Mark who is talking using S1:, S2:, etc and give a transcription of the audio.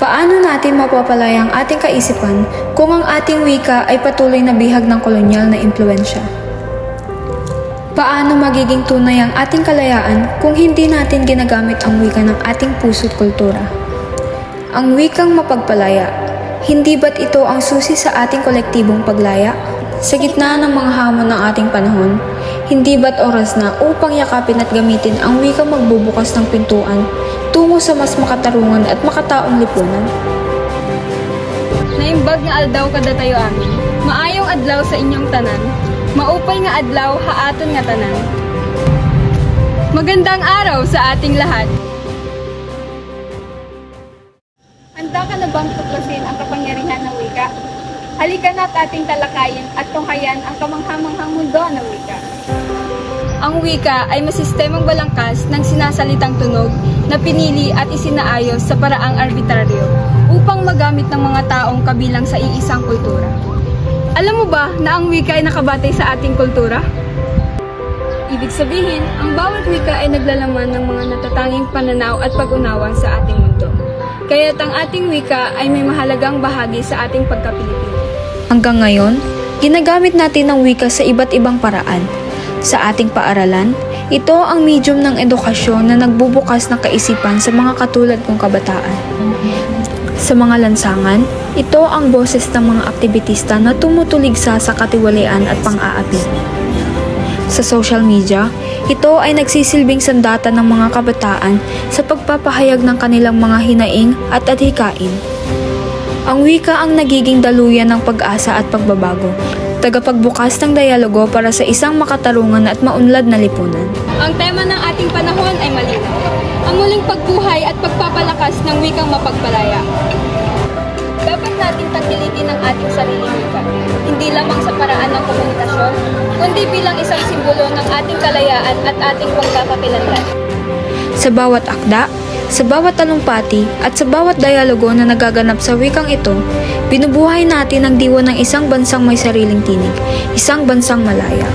S1: Paano natin mapapalaya ang ating kaisipan kung ang ating wika ay patuloy na bihag ng kolonyal na impluwensya? Paano magiging tunay ang ating kalayaan kung hindi natin ginagamit ang wika ng ating puso't kultura? Ang wikang mapagpalaya, hindi ba't ito ang susi sa ating kolektibong paglaya? Sa gitna ng mga hamon ng ating panahon, hindi ba't oras na upang yakapin at gamitin ang wikang magbubukas ng pintuan tungo sa mas makatarungan at makataong lipunan?
S2: Naimbag nga aldaw kada tayo amin, maayong adlaw sa inyong tanan, maupay nga adlaw haaton nga tanan. Magandang araw sa ating lahat. Handa ka na bang tuklasin ang kapangyarihan ng wika? Halika na't ating talakayin at tunghayan ang kamanghamanghang mundo ng wika. Ang wika ay masistemang balangkas ng sinasalitang tunog na pinili at isinaayos sa paraang arbitraryo upang magamit ng mga taong kabilang sa iisang kultura. Alam mo ba na ang wika ay nakabatay sa ating kultura? Ibig sabihin, ang bawat wika ay naglalaman ng mga natatanging pananaw at pag-unawa sa ating mundo. Kaya't ang ating wika ay may mahalagang bahagi sa ating pagka-Pilipino.
S1: Hanggang ngayon, ginagamit natin ang wika sa iba't ibang paraan. Sa ating paaralan, ito ang medium ng edukasyon na nagbubukas ng kaisipan sa mga katulad kong kabataan. Sa mga lansangan, ito ang boses ng mga aktibitista na tumutuligsa sa katiwalian at pang-aapi. Sa social media, ito ay nagsisilbing sandata ng mga kabataan sa pagpapahayag ng kanilang mga hinaing at adhikain. Ang wika ang nagiging daluyan ng pag-asa at pagbabago, tagapagbukas ng dialogo para sa isang makatarungan at maunlad na lipunan.
S2: Ang tema ng ating panahon ay malinaw, ang muling pagbuhay at pagpapalakas ng wikang mapagpalaya. Dapat nating tagilikin ang ating sariling wika, hindi lamang sa paraan ng komunikasyon, kundi bilang isang simbolo ng ating kalayaan at ating pagkakakilanlan.
S1: Sa bawat akda, sa bawat talumpati at sa bawat dialogo na nagaganap sa wikang ito, binubuhay natin ang diwa ng isang bansang may sariling tinig, isang bansang malaya.